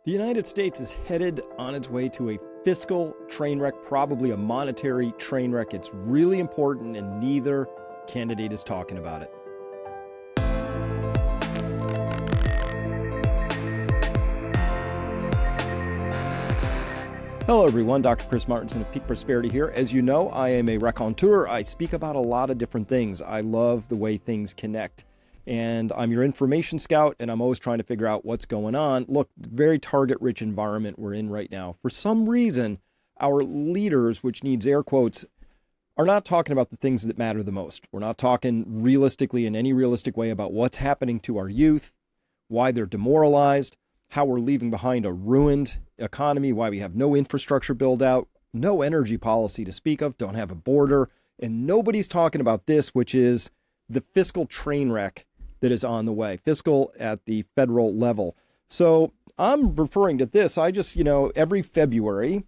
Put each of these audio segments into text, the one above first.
The United States is headed on its way to a fiscal train wreck, probably a monetary train wreck. It's really important, and neither candidate is talking about it. Hello, everyone. Dr. Chris Martinson of Peak Prosperity here. As you know, I am a raconteur. I speak about a lot of different things. I love the way things connect. And I'm your information scout, and I'm always trying to figure out what's going on. Look, very target-rich environment we're in right now. For some reason, our leaders, which needs air quotes, are not talking about the things that matter the most. We're not talking realistically in any realistic way about what's happening to our youth, why they're demoralized, how we're leaving behind a ruined economy, why we have no infrastructure build out, no energy policy to speak of, don't have a border, and nobody's talking about this, which is the fiscal train wreck that is on the way, fiscal at the federal level. So I'm referring to this. I just, every February,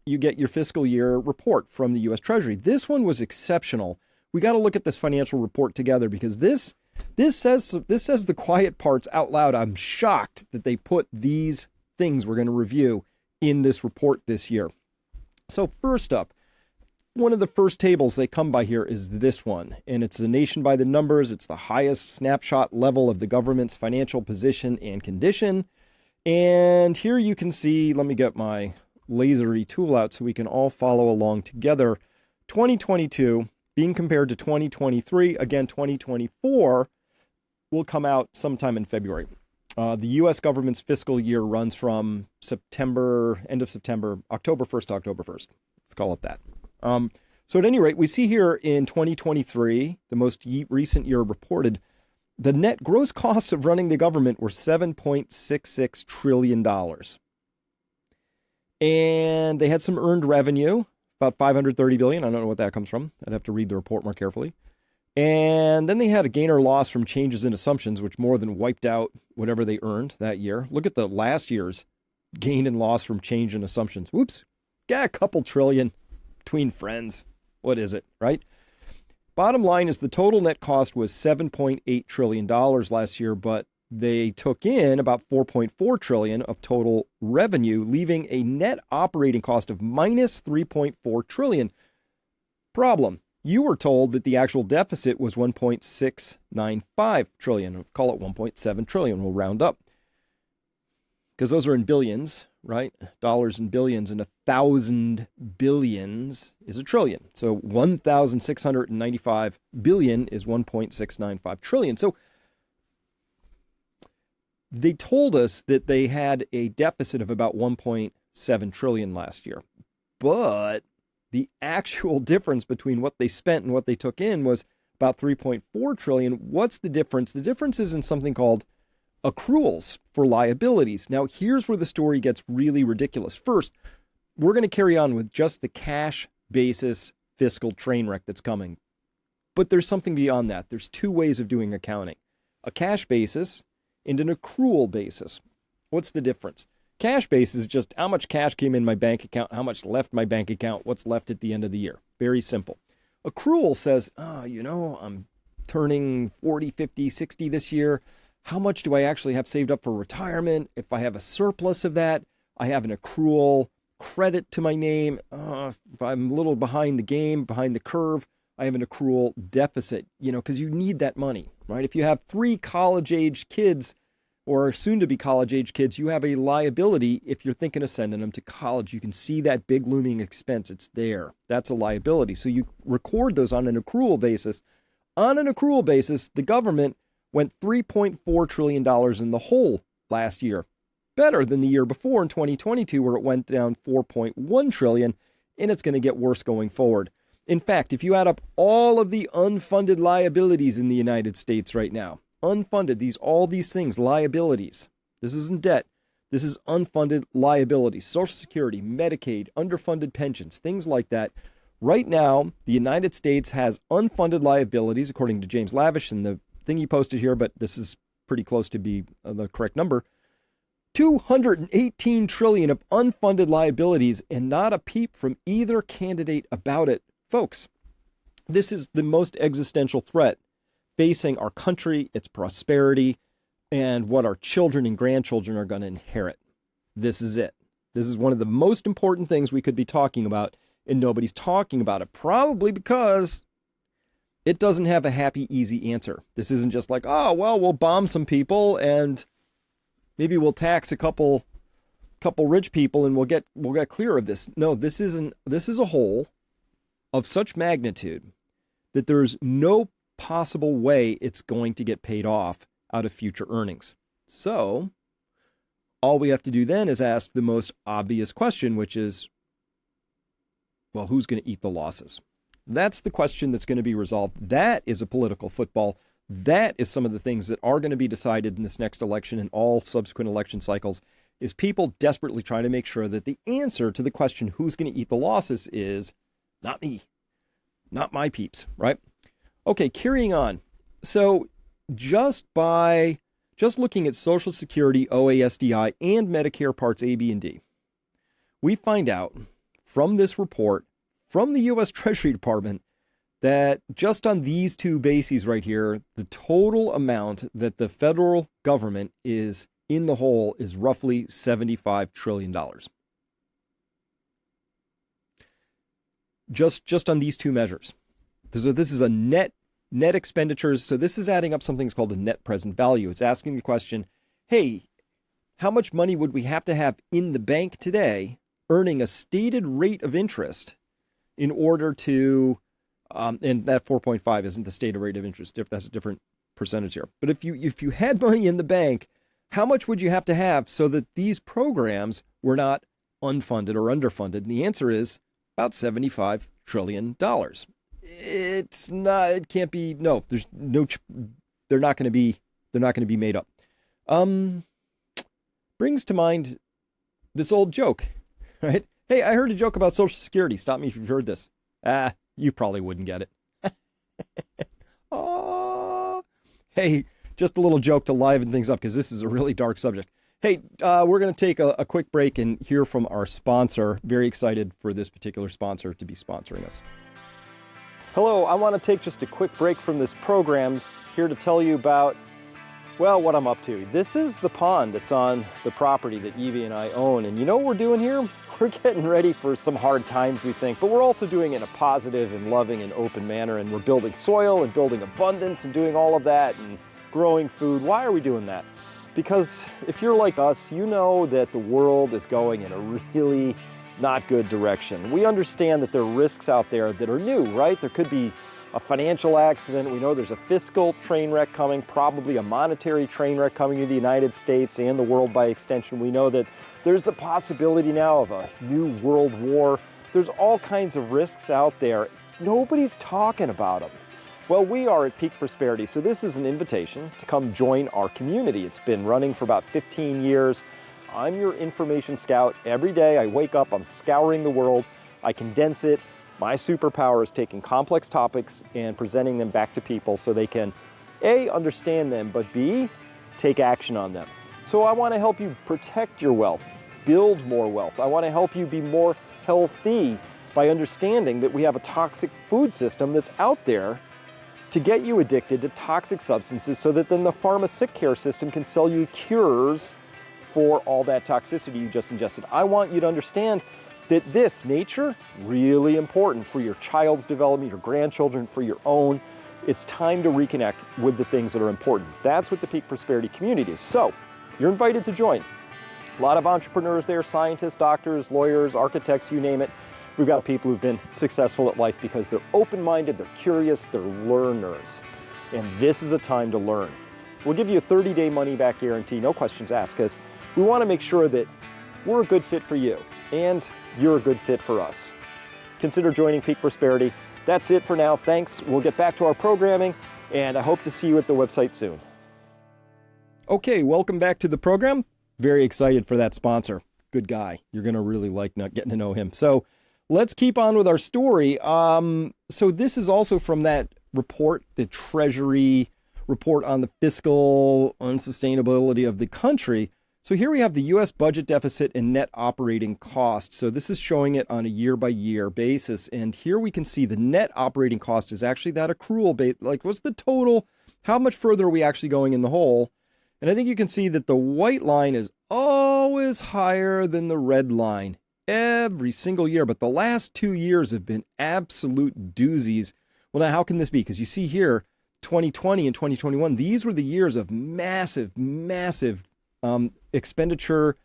you get your fiscal year report from the U.S. Treasury. This one was exceptional. We got to look at this financial report together because this says the quiet parts out loud. I'm shocked that they put these things we're going to review in this report this year. So first up, one of the first tables they come by here is this one, and it's the nation by the numbers. It's the highest snapshot level of the government's financial position and condition. And here you can see, let me get my lasery tool out so we can all follow along together. 2022 being compared to 2023. Again, 2024 will come out sometime in February. The U.S. government's fiscal year runs from end of September, October 1st to October 1st. Let's call it that. So at any rate, we see here in 2023, the most recent year reported, the net gross costs of running the government were $7.66 trillion. And they had some earned revenue, about $530 billion. I don't know what that comes from. I'd have to read the report more carefully. And then they had a gain or loss from changes in assumptions, which more than wiped out whatever they earned that year. Look at the last year's gain and loss from change in assumptions. Whoops. Got a couple trillion. Between friends. What is it, right? Bottom line is the total net cost was $7.8 trillion last year, but they took in about $4.4 trillion of total revenue, leaving a net operating cost of minus $3.4 trillion. Problem, you were told that the actual deficit was $1.695 trillion. Call it $1.7 trillion. We'll round up. Because those are in billions, right? Dollars in billions, and 1,000 billions is a trillion. So 1,695 billion is 1.695 trillion. So they told us that they had a deficit of about 1.7 trillion last year. But the actual difference between what they spent and what they took in was about 3.4 trillion. What's the difference? The difference is in something called accruals for liabilities. Now, here's where the story gets really ridiculous. First, we're going to carry on with just the cash basis fiscal train wreck that's coming. But there's something beyond that. There's two ways of doing accounting: a cash basis and an accrual basis. What's the difference? Cash basis is just how much cash came in my bank account, how much left my bank account, what's left at the end of the year. Very simple. Accrual says, I'm turning 40, 50, 60 this year. How much do I actually have saved up for retirement? If I have a surplus of that, I have an accrual credit to my name. If I'm a little behind the game, behind the curve, I have an accrual deficit, because you need that money, right? If you have 3 college-age kids or soon-to-be college-age kids, you have a liability if you're thinking of sending them to college. You can see that big looming expense. It's there. That's a liability. So you record those on an accrual basis. On an accrual basis, the government went $3.4 trillion in the hole last year. Better than the year before in 2022, where it went down $4.1 trillion, and it's going to get worse going forward. In fact, if you add up all of the unfunded liabilities in the United States right now, unfunded, all these things, liabilities. This isn't debt. This is unfunded liabilities. Social Security, Medicaid, underfunded pensions, things like that. Right now, the United States has unfunded liabilities, according to James Lavish in the thing he posted here, but this is pretty close to be the correct number. 218 trillion of unfunded liabilities, and not a peep from either candidate about it. Folks, this is the most existential threat facing our country, its prosperity, and what our children and grandchildren are going to inherit. This is it. This is one of the most important things we could be talking about, and nobody's talking about it, probably because it doesn't have a happy, easy answer. This isn't just like, oh, well, we'll bomb some people and maybe we'll tax a couple rich people and we'll get clear of this. No, this is a hole of such magnitude that there's no possible way it's going to get paid off out of future earnings. So all we have to do then is ask the most obvious question, which is, well, who's going to eat the losses? That's the question that's going to be resolved. That is a political football. That is some of the things that are going to be decided in this next election and all subsequent election cycles, is people desperately trying to make sure that the answer to the question, who's going to eat the losses, is not me, not my peeps, right? Okay, carrying on. So just looking at Social Security, OASDI, and Medicare Parts A, B, and D, we find out from this report from the U.S. Treasury Department that just on these two bases right here, the total amount that the federal government is in the hole is roughly $75 trillion. Just on these two measures. So this is a net expenditures. So this is adding up something that's called a net present value. It's asking the question, hey, how much money would we have to have in the bank today earning a stated rate of interest in order to, and that 4.5 isn't the stated rate of interest, that's a different percentage here. But if you had money in the bank, how much would you have to have so that these programs were not unfunded or underfunded? And the answer is about $75 trillion. It's not, it can't be, no, there's no, they're not going to be made up. Brings to mind this old joke, right? Hey, I heard a joke about Social Security. Stop me if you've heard this. You probably wouldn't get it. Oh, hey, just a little joke to liven things up because this is a really dark subject. Hey, we're going to take a quick break and hear from our sponsor. Very excited for this particular sponsor to be sponsoring us. Hello, I want to take just a quick break from this program here to tell you about, well, what I'm up to. This is the pond that's on the property that Evie and I own. And you know what we're doing here? We're getting ready for some hard times, we think, but we're also doing it in a positive and loving and open manner. And we're building soil and building abundance and doing all of that and growing food. Why are we doing that? Because if you're like us, you know that the world is going in a really not good direction. We understand that there are risks out there that are new, right? There could be a financial accident. We know there's a fiscal train wreck coming, probably a monetary train wreck coming to the United States and the world by extension. We know that there's the possibility now of a new world war. There's all kinds of risks out there. Nobody's talking about them. Well, we are at Peak Prosperity, so this is an invitation to come join our community. It's been running for about 15 years. I'm your information scout. Every day I wake up, I'm scouring the world, I condense it. My superpower is taking complex topics and presenting them back to people so they can A, understand them, but B, take action on them. So I want to help you protect your wealth, build more wealth. I want to help you be more healthy by understanding that we have a toxic food system that's out there to get you addicted to toxic substances so that then the pharma sick care system can sell you cures for all that toxicity you just ingested. I want you to understand that this nature, really important for your child's development, your grandchildren, for your own. It's time to reconnect with the things that are important. That's what the Peak Prosperity community is. So you're invited to join. A lot of entrepreneurs there, scientists, doctors, lawyers, architects, you name it. We've got people who've been successful at life because they're open-minded, they're curious, they're learners. And this is a time to learn. We'll give you a 30-day money-back guarantee, no questions asked, because we want to make sure that we're a good fit for you and you're a good fit for us. Consider joining Peak Prosperity. That's it for now. Thanks. We'll get back to our programming, and I hope to see you at the website soon. Okay, welcome back to the program. Very excited for that sponsor. Good guy. You're going to really like getting to know him. So let's keep on with our story. So this is also from that report, the Treasury report on the fiscal unsustainability of the country. So here we have the U.S. budget deficit and net operating cost. So this is showing it on a year-by-year basis. And here we can see the net operating cost is actually that accrual base. Like, what's the total? How much further are we actually going in the hole? And I think you can see that the white line is all always higher than the red line every single year. But the last 2 years have been absolute doozies. Well, now, how can this be? Because you see here, 2020 and 2021, these were the years of massive expenditure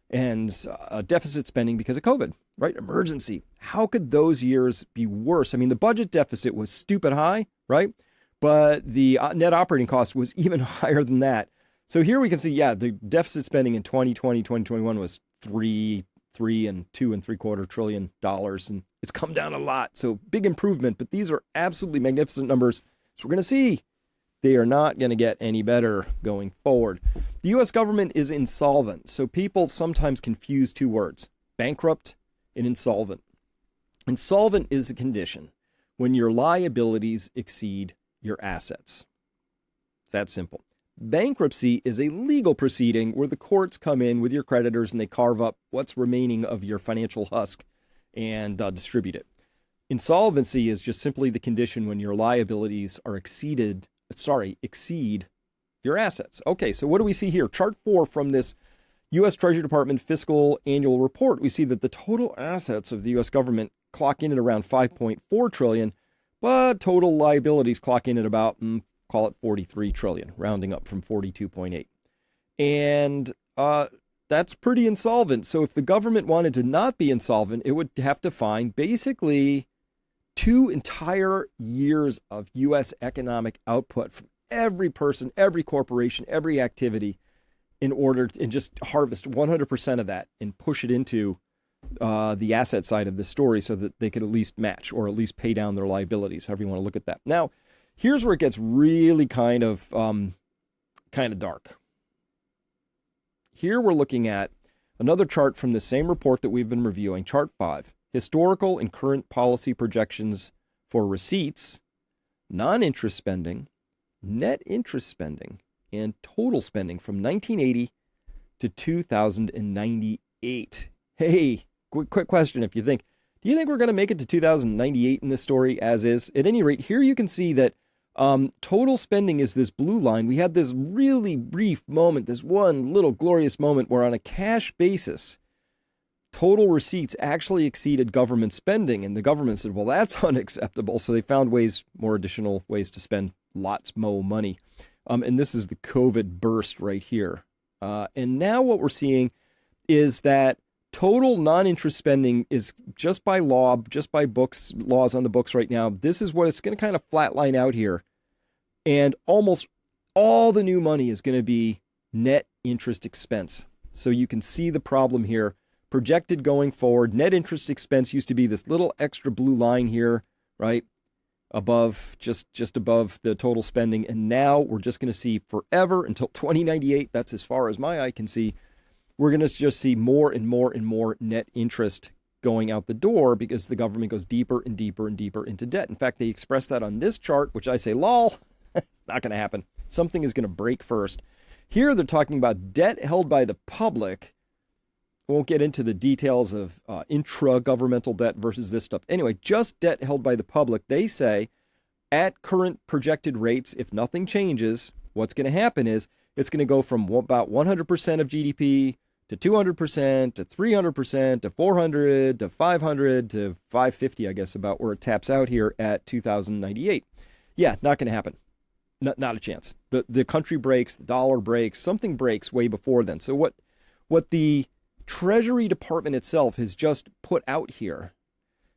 and deficit spending because of COVID, right? Emergency. How could those years be worse? I mean, the budget deficit was stupid high, right? But the net operating cost was even higher than that. So here we can see, the deficit spending in 2020, 2021 was $3 and $2.75 trillion, and it's come down a lot. So big improvement, but these are absolutely magnificent numbers. So we're going to see they are not going to get any better going forward. The U.S. government is insolvent. So people sometimes confuse two words, bankrupt and insolvent. Insolvent is a condition when your liabilities exceed your assets. It's that simple. Bankruptcy is a legal proceeding where the courts come in with your creditors and they carve up what's remaining of your financial husk and distribute it. Insolvency is just simply the condition when your liabilities are exceed your assets. Okay, so what do we see here? Chart 4 from this U.S. Treasury Department fiscal annual report. We see that the total assets of the U.S. government clock in at around $5.4 trillion, but total liabilities clock in at about call it 43 trillion, rounding up from 42.8. And that's pretty insolvent. So if the government wanted to not be insolvent, it would have to find basically 2 entire years of U.S. economic output from every person, every corporation, every activity in order to just harvest 100% of that and push it into the asset side of the story so that they could at least match or at least pay down their liabilities, however you want to look at that. Now, here's where it gets really kind of dark. Here we're looking at another chart from the same report that we've been reviewing, chart 5, historical and current policy projections for receipts, non-interest spending, net interest spending, and total spending from 1980 to 2098. Hey, quick question if you think, do you think we're going to make it to 2098 in this story as is? At any rate, here you can see that total spending is this blue line. We had this really brief moment, this one little glorious moment where on a cash basis, total receipts actually exceeded government spending. And the government said, well, that's unacceptable. So they found more additional ways to spend lots more money. And this is the COVID burst right here. And now what we're seeing is that total non-interest spending is just by law, just by laws on the books right now. This is what it's going to kind of flatline out here. And almost all the new money is going to be net interest expense. So you can see the problem here. Projected going forward, net interest expense used to be this little extra blue line here, right? Above, just above the total spending. And now we're just going to see forever until 2098. That's as far as my eye can see. We're going to just see more and more and more net interest going out the door because the government goes deeper and deeper and deeper into debt. In fact, they express that on this chart, which I say, lol, not going to happen. Something is going to break first. Here they're talking about debt held by the public. We won't get into the details of intra-governmental debt versus this stuff. Anyway, just debt held by the public. They say at current projected rates, if nothing changes, what's going to happen is it's going to go from about 100% of GDP to 200% to 300% to 400 to 500 to 550, I guess, about where it taps out here at 2098. Yeah, not going to happen. Not a chance. The country breaks, the dollar breaks, something breaks way before then. So what the Treasury Department itself has just put out here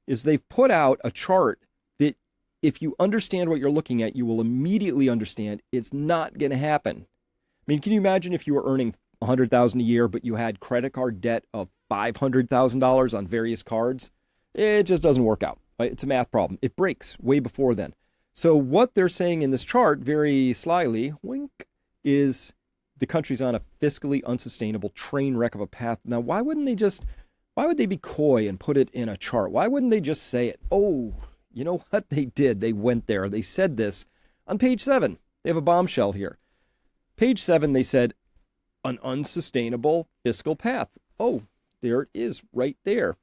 is they've put out a chart that if you understand what you're looking at, you will immediately understand it's not going to happen. I mean, can you imagine if you were earning $100,000 a year, but you had credit card debt of $500,000 on various cards? It just doesn't work out. Right? It's a math problem. It breaks way before then. So what they're saying in this chart, very slyly, wink, is the country's on a fiscally unsustainable train wreck of a path. Now, why would they be coy and put it in a chart? Why wouldn't they just say it? Oh, you know what they did? They went there. They said this on page 7. They have a bombshell here. Page 7, they said, an unsustainable fiscal path. Oh, there it is right there.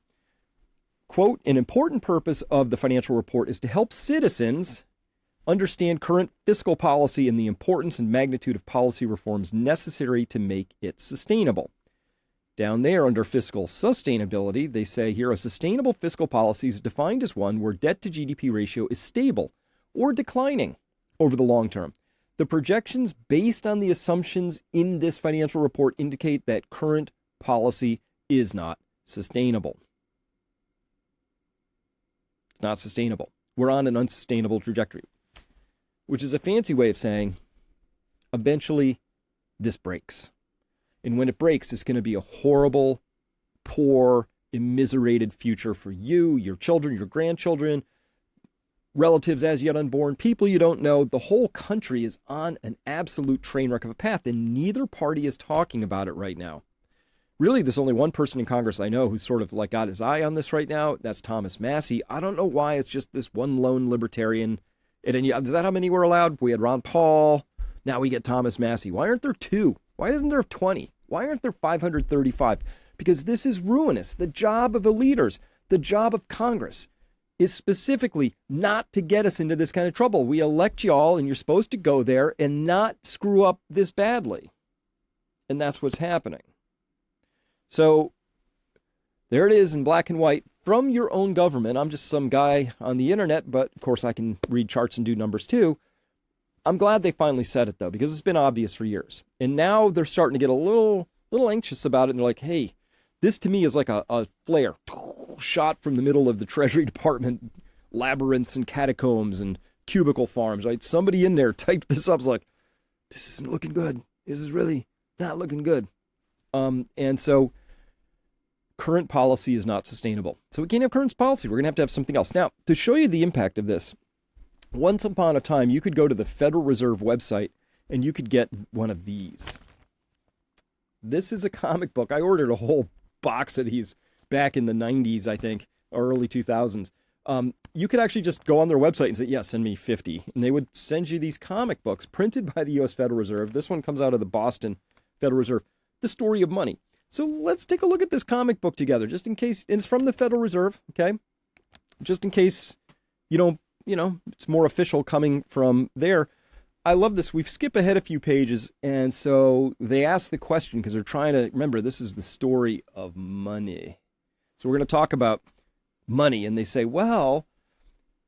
Quote, an important purpose of the financial report is to help citizens understand current fiscal policy and the importance and magnitude of policy reforms necessary to make it sustainable. Down there under fiscal sustainability, they say here a sustainable fiscal policy is defined as one where debt to GDP ratio is stable or declining over the long term. The projections based on the assumptions in this financial report indicate that current policy is not sustainable. It's not sustainable. We're on an unsustainable trajectory, which is a fancy way of saying eventually this breaks. And when it breaks, it's going to be a horrible, poor, immiserated future for you, your children, your grandchildren, relatives as yet unborn, people you don't know. The whole country is on an absolute train wreck of a path, and neither party is talking about it right now. Really, there's only one person in Congress I know who's sort of like got his eye on this right now. That's Thomas Massie. I don't know why it's just this one lone libertarian. Is that how many were allowed? We had Ron Paul. Now we get Thomas Massie. Why aren't there 2? Why isn't there 20? Why aren't there 535? Because this is ruinous. The job of the leaders, the job of Congress, is specifically not to get us into this kind of trouble. We elect y'all, and you're supposed to go there and not screw up this badly. And that's what's happening. So there it is in black and white from your own government. I'm just some guy on the internet, but of course I can read charts and do numbers too. I'm glad they finally said it though, because it's been obvious for years. And now they're starting to get a little anxious about it. And they're like, hey, this to me is like a flare shot from the middle of the Treasury Department, labyrinths and catacombs and cubicle farms, right? Somebody in there typed this up. It's like, this isn't looking good. This is really not looking good. And so current policy is not sustainable. So we can't have current policy. We're going to have something else. Now, to show you the impact of this, once upon a time, you could go to the Federal Reserve website and you could get one of these. This is a comic book. I ordered a whole box of these back in the 90s, I think, or early 2000s. You could actually just go on their website and say, yeah, send me 50. And they would send you these comic books printed by the U.S. Federal Reserve. This one comes out of the Boston Federal Reserve, The Story of Money. So let's take a look at this comic book together, just in case. It's from the Federal Reserve, okay? Just in case it's more official coming from there. I love this. We've skipped ahead a few pages, and so they ask the question because they're trying to remember this is the story of money. So we're going to talk about money, and they say, well,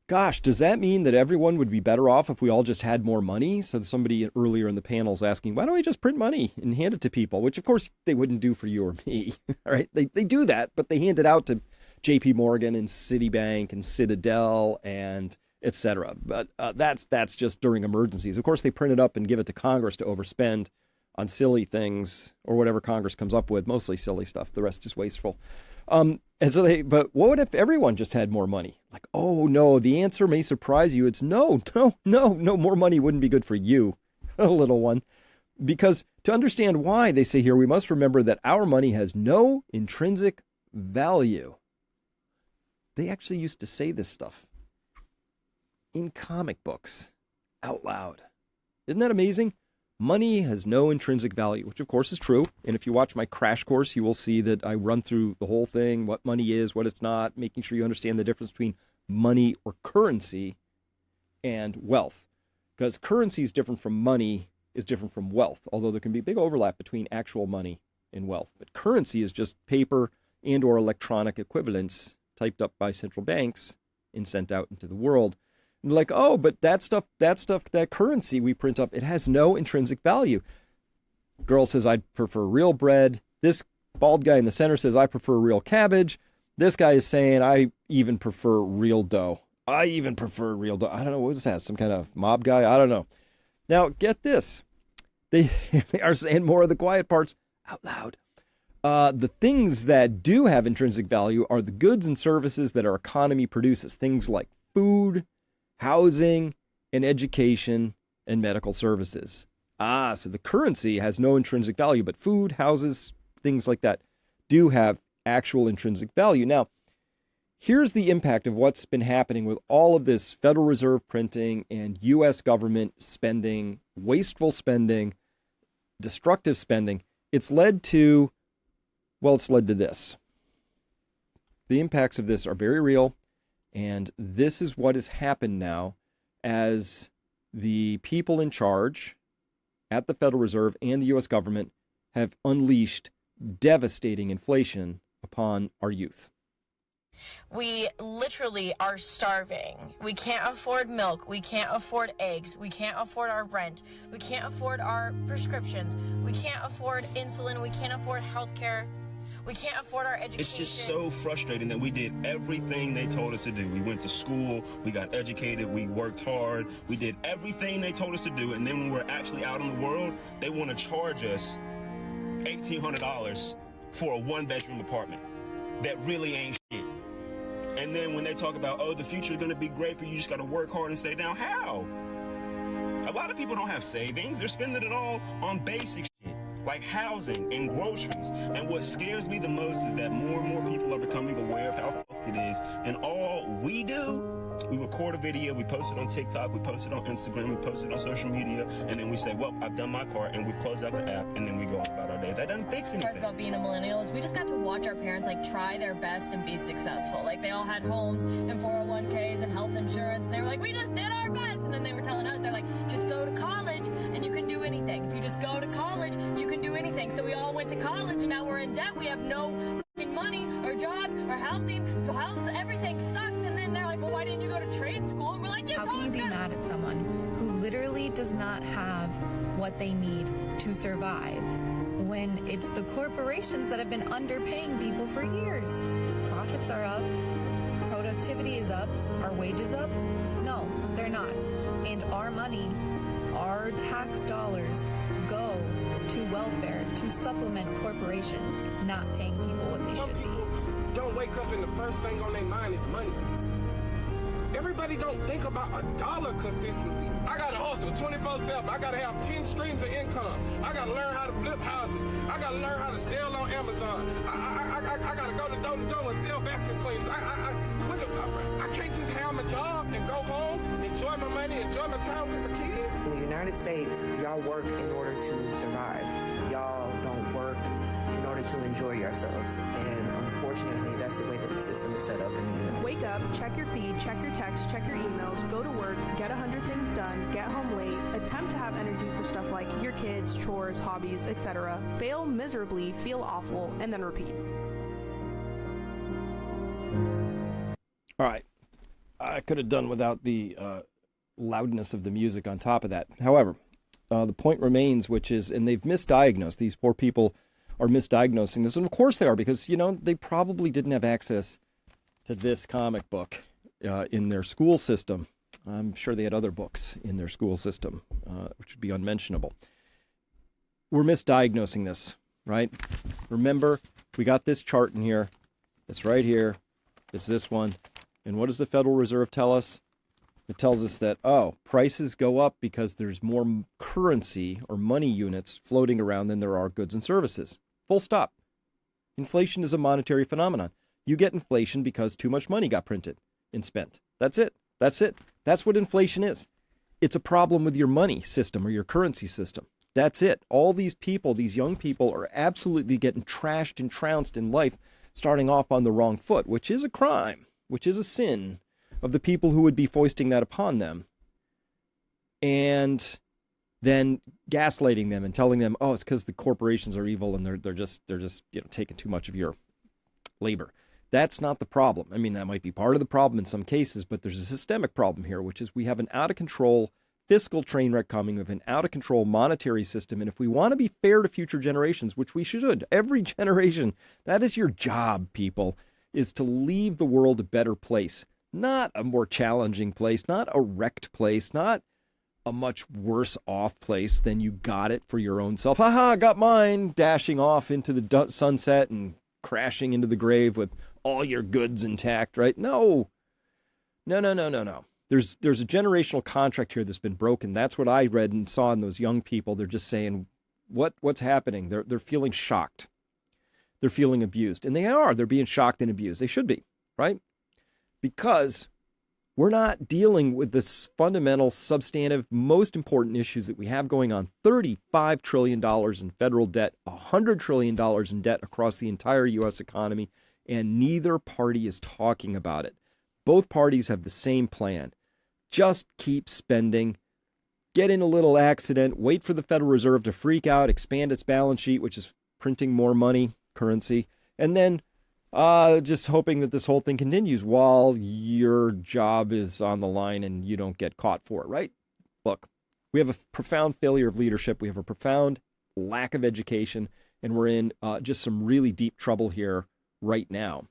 gosh, does that mean that everyone would be better off if we all just had more money? So somebody earlier in the panel is asking, why don't we just print money and hand it to people? Which, of course, they wouldn't do for you or me. All right, they do that, but they hand it out to J.P. Morgan and Citibank and Citadel and etc. But that's just during emergencies. Of course, they print it up and give it to Congress to overspend on silly things or whatever Congress comes up with, mostly silly stuff. The rest is wasteful. But what if everyone just had more money? Like, oh no, the answer may surprise you. It's no, more money wouldn't be good for you, a little one. Because to understand why, they say here, we must remember that our money has no intrinsic value. They actually used to say this stuff in comic books out loud. Isn't that amazing? Money has no intrinsic value, which of course is true. And if you watch my crash course, you will see that I run through the whole thing, what money is, what it's not, making sure you understand the difference between money or currency and wealth. Because currency is different from money, is different from wealth, although there can be a big overlap between actual money and wealth. But currency is just paper and or electronic equivalents typed up by central banks and sent out into the world. And like, oh, but that currency we print up, it has no intrinsic value. Girl says, I'd prefer real bread. This bald guy in the center says, I prefer real cabbage. This guy is saying, I even prefer real dough. I don't know, what is that? Some kind of mob guy? I don't know. Now, get this. They are saying more of the quiet parts out loud. The things that do have intrinsic value are the goods and services that our economy produces. Things like food, housing, and education, and medical services. So the currency has no intrinsic value, but food, houses, things like that do have actual intrinsic value. Now, here's the impact of what's been happening with all of this Federal Reserve printing and U.S. government spending, wasteful spending, destructive spending. It's led to this. The impacts of this are very real. And this is what has happened now as the people in charge at the Federal Reserve and the U.S. government have unleashed devastating inflation upon our youth. We literally are starving. We can't afford milk. We can't afford eggs. We can't afford our rent. We can't afford our prescriptions. We can't afford insulin. We can't afford healthcare. We can't afford our education. It's just so frustrating that we did everything they told us to do. We went to school, we got educated, we worked hard, we did everything they told us to do, and then when we're actually out in the world, they want to charge us $1,800 for a one-bedroom apartment that really ain't shit. And then when they talk about, oh, the future is going to be great for you, you just got to work hard and stay down. How? A lot of people don't have savings. They're spending it all on basic shit, like housing and groceries. And what scares me the most is that more and more people are becoming aware of how fucked it is. And all we do, we record a video, we post it on TikTok, we post it on Instagram, we post it on social media, and then we say, well, I've done my part, and we close out the app, and then we go about our day. That doesn't fix anything. Parts about being a millennial is we just got to watch our parents like try their best and be successful. Like they all had homes and 401ks and health insurance, and they were like, we just did our best. And then they were telling us, they're like, just go to college and you can do anything. If you just go to college, you can do anything. So we all went to college and now we're in debt. We have no fucking money or jobs or housing. Everything sucks. And then they're like, well, why didn't you go to trade school? And we're like, how can you be mad at someone who literally does not have what they need to survive when it's the corporations that have been underpaying people for years? Profits are up, productivity is up, are wages up? No, they're not. And our money, our tax dollars go to welfare to supplement corporations not paying people what they should be. Don't wake up and the first thing on their mind is money. Everybody don't think about a dollar consistently. I gotta hustle 24/7. I gotta have 10 streams of income. I gotta learn how to flip houses. I gotta learn how to sell on Amazon. I gotta go to door to door and sell vacuum cleaners. I can't just have my job and go home, enjoy my money, enjoy my time with my kids. In the United States, y'all work in order to survive. Y'all don't work in order to enjoy yourselves. And unfortunately, that's the way that the system is set up in the United States. Wake up, check your feed, check your texts, check your emails, go to work, get 100 things done, get home late, attempt to have energy for stuff like your kids, chores, hobbies, etc. Fail miserably, feel awful, and then repeat. All right. I could have done without the loudness of the music on top of that. However, the point remains, which is, and they've misdiagnosed, these poor people are misdiagnosing this. And of course they are, because, they probably didn't have access to this comic book in their school system. I'm sure they had other books in their school system, which would be unmentionable. We're misdiagnosing this, right? Remember, we got this chart in here. It's right here. It's this one. And what does the Federal Reserve tell us? It tells us that, prices go up because there's more currency or money units floating around than there are goods and services. Full stop. Inflation is a monetary phenomenon. You get inflation because too much money got printed and spent. That's it. That's it. That's what inflation is. It's a problem with your money system or your currency system. That's it. All these people, these young people, are absolutely getting trashed and trounced in life, starting off on the wrong foot, which is a crime, which is a sin of the people who would be foisting that upon them. And then gaslighting them and telling them, it's because the corporations are evil and they're just taking too much of your labor. That's not the problem. I mean, that might be part of the problem in some cases, but there's a systemic problem here, which is we have an out-of-control fiscal train wreck coming of an out-of-control monetary system. And if we want to be fair to future generations, which we should, every generation, that is your job, people, is to leave the world a better place, not a more challenging place, not a wrecked place, not a much worse off place than you got it for your own self. Got mine, dashing off into the sunset and crashing into the grave with all your goods intact, right? No. There's a generational contract here that's been broken. That's what I read and saw in those young people. They're just saying, what's happening? They're feeling shocked. They're feeling abused. And they are. They're being shocked and abused. They should be, right? Because we're not dealing with this fundamental, substantive, most important issues that we have going on. $35 trillion in federal debt, $100 trillion in debt across the entire U.S. economy, and neither party is talking about it. Both parties have the same plan. Just keep spending, get in a little accident, wait for the Federal Reserve to freak out, expand its balance sheet, which is printing more money, currency, and then just hoping that this whole thing continues while your job is on the line and you don't get caught for it, right? Look, we have a profound failure of leadership. We have a profound lack of education, and we're in just some really deep trouble here right now.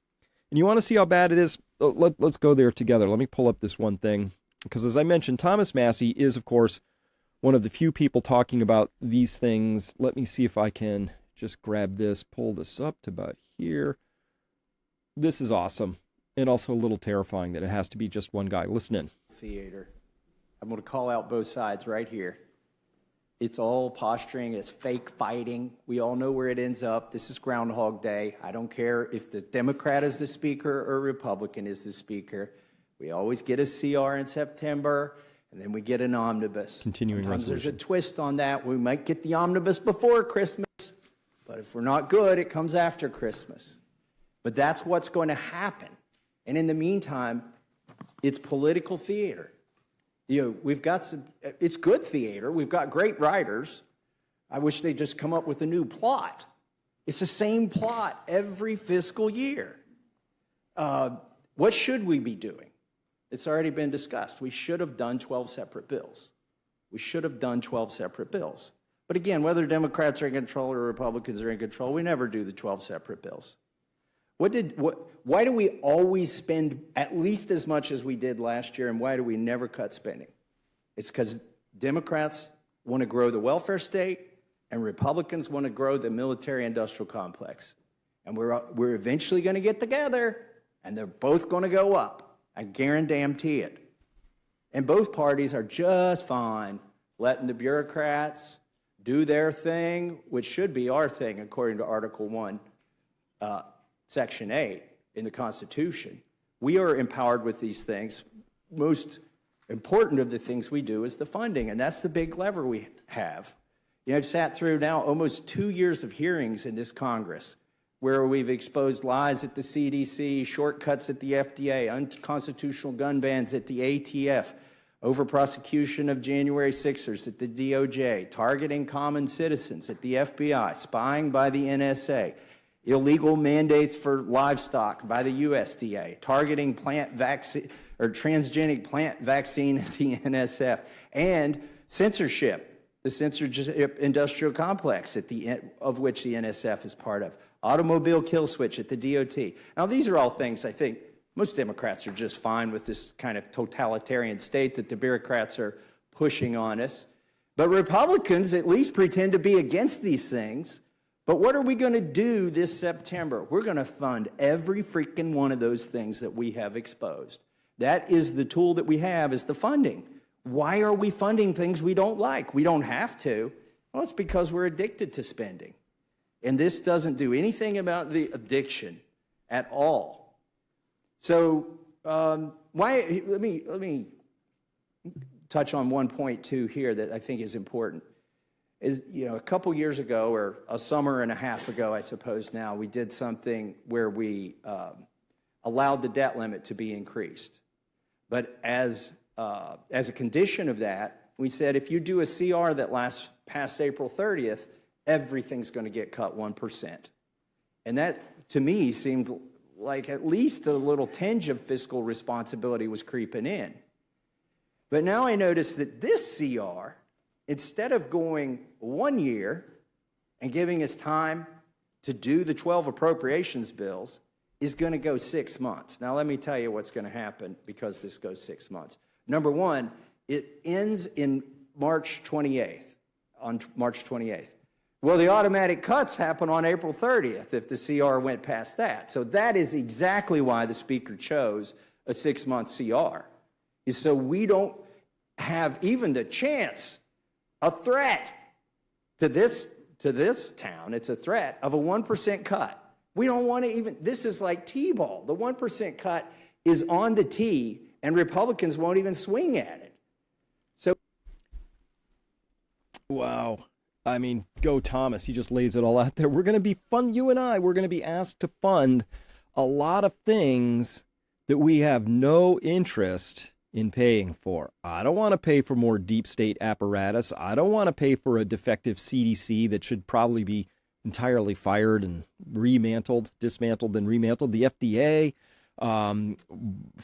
And you want to see how bad it is? Let's go there together. Let me pull up this one thing, because as I mentioned, Thomas Massie is, of course, one of the few people talking about these things. Let me see if I can just grab this, pull this up to about here. This is awesome, and also a little terrifying that it has to be just one guy. Listen in. Theater. I'm going to call out both sides right here. It's all posturing. It's fake fighting. We all know where it ends up. This is Groundhog Day. I don't care if the Democrat is the speaker or Republican is the speaker. We always get a CR in September, and then we get an omnibus. Continuing Sometimes resolution. there's a twist on that. We might get the omnibus before Christmas, but if we're not good, it comes after Christmas. But that's what's going to happen. And in the meantime, it's political theater. You know, we've got some, it's good theater. We've got great writers. I wish they'd just come up with a new plot. It's the same plot every fiscal year. What should we be doing? It's already been discussed. We should have done 12 separate bills. We should have done 12 separate bills. But again, whether Democrats are in control or Republicans are in control, we never do the 12 separate bills. Why do we always spend at least as much as we did last year, and why do we never cut spending? It's because Democrats want to grow the welfare state, and Republicans want to grow the military-industrial complex. And we're eventually going to get together, and they're both going to go up. I guarantee it. And both parties are just fine letting the bureaucrats do their thing, which should be our thing, according to Article 1. Section 8 in the Constitution. We are empowered with these things. Most important of the things we do is the funding, and that's the big lever we have. You know, I've sat through now almost 2 years of hearings in this Congress where we've exposed lies at the CDC, shortcuts at the FDA, unconstitutional gun bans at the ATF, over-prosecution of January 6ers at the DOJ, targeting common citizens at the FBI, spying by the NSA, illegal mandates for livestock by the USDA, targeting plant vaccine or transgenic plant vaccine at the NSF, and censorship, the censorship industrial complex of which the NSF is part of, automobile kill switch at the DOT. Now, these are all things I think most Democrats are just fine with, this kind of totalitarian state that the bureaucrats are pushing on us. But Republicans at least pretend to be against these things. But what are we going to do this September? We're going to fund every freaking one of those things that we have exposed. That is the tool that we have, is the funding. Why are we funding things we don't like? We don't have to. Well, it's because we're addicted to spending. And this doesn't do anything about the addiction at all. So let me touch on one point, too, here that I think is important. Is, you know, a couple years ago, or a summer and a half ago, I suppose now, we did something where we allowed the debt limit to be increased. But as a condition of that, we said if you do a CR that lasts past April 30th, everything's going to get cut 1%. And that, to me, seemed like at least a little tinge of fiscal responsibility was creeping in. But now I notice that this CR, instead of going 1 year and giving us time to do the 12 appropriations bills, is going to go 6 months. Now, let me tell you what's going to happen because this goes 6 months. Number one, it ends in March 28th, on March 28th. Well, the automatic cuts happen on April 30th if the CR went past that. So that is exactly why the Speaker chose a 6-month CR, is so we don't have even the chance, a threat to this town, it's a threat of a 1% cut. We don't want to even, this is like T-ball. The 1% cut is on the tee, and Republicans won't even swing at it. So, wow. I mean, go Thomas. He just lays it all out there. We're going to be you and I, we're going to be asked to fund a lot of things that we have no interest in paying for. I don't want to pay for more deep state apparatus. I don't want to pay for a defective CDC that should probably be entirely fired and dismantled, then remantled. The FDA, FISA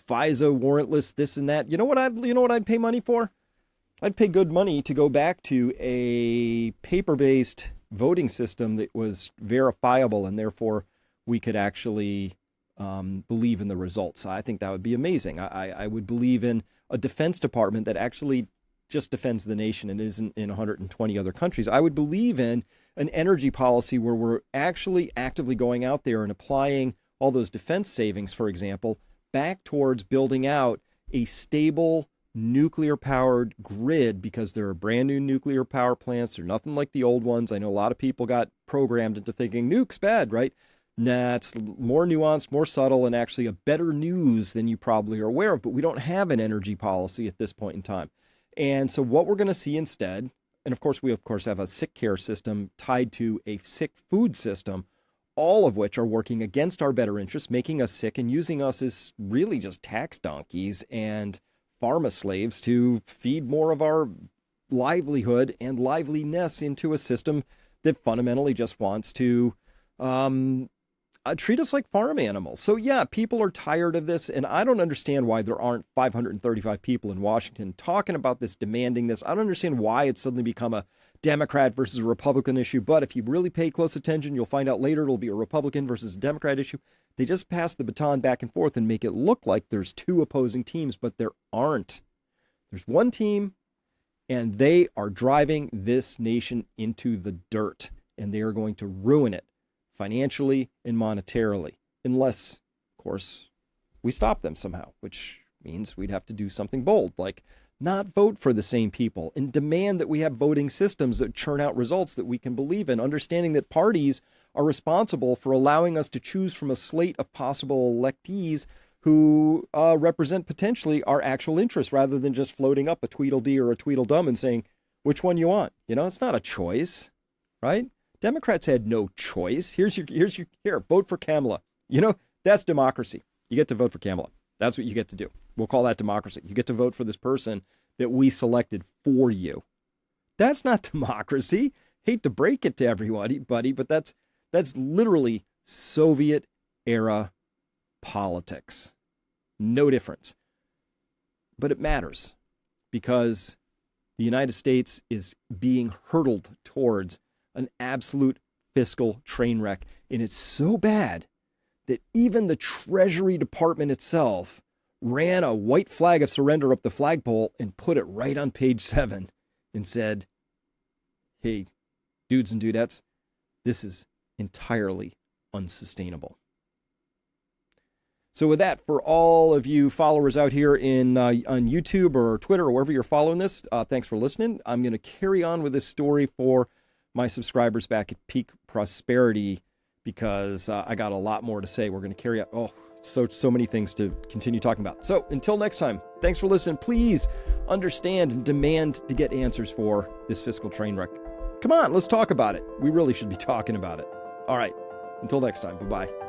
warrantless, this and that. You know what I'd pay money for? I'd pay good money to go back to a paper-based voting system that was verifiable, and therefore we could actually believe in the results. I think that would be amazing. I would believe in a defense department that actually just defends the nation and isn't in 120 other countries. I would believe in an energy policy where we're actually actively going out there and applying all those defense savings, for example, back towards building out a stable nuclear-powered grid, because there are brand new nuclear power plants. They're nothing like the old ones. I know a lot of people got programmed into thinking nuke's bad, right? Nah, it's more nuanced, more subtle, and actually a better news than you probably are aware of. But we don't have an energy policy at this point in time. And so what we're going to see instead, and of course, we have a sick care system tied to a sick food system, all of which are working against our better interests, making us sick and using us as really just tax donkeys and pharma slaves to feed more of our livelihood and liveliness into a system that fundamentally just wants to treat us like farm animals. So yeah, people are tired of this, and I don't understand why there aren't 535 people in Washington talking about this, demanding this. I don't understand why it's suddenly become a Democrat versus a Republican issue, but if you really pay close attention, you'll find out later it'll be a Republican versus a Democrat issue. They just pass the baton back and forth and make it look like there's two opposing teams, but there aren't. There's one team, and they are driving this nation into the dirt, and they are going to ruin it financially and monetarily, unless, of course, we stop them somehow, which means we'd have to do something bold, like not vote for the same people and demand that we have voting systems that churn out results that we can believe in, understanding that parties are responsible for allowing us to choose from a slate of possible electees who represent potentially our actual interests, rather than just floating up a Tweedledee or a Tweedledum and saying, which one you want? You know, it's not a choice, right? Democrats had no choice. Here, vote for Kamala. You know, that's democracy. You get to vote for Kamala. That's what you get to do. We'll call that democracy. You get to vote for this person that we selected for you. That's not democracy. Hate to break it to everybody, buddy, but that's literally Soviet era politics. No difference. But it matters, because the United States is being hurtled towards an absolute fiscal train wreck. And it's so bad that even the Treasury Department itself ran a white flag of surrender up the flagpole and put it right on page 7 and said, hey, dudes and dudettes, this is entirely unsustainable. So with that, for all of you followers out here on YouTube or Twitter or wherever you're following this, thanks for listening. I'm going to carry on with this story for my subscribers back at Peak Prosperity, because I got a lot more to say. We're going to carry out, so many things to continue talking about. So until next time, thanks for listening. Please understand and demand to get answers for this fiscal train wreck. Come on, let's talk about it. We really should be talking about it. All right, until next time, bye-bye.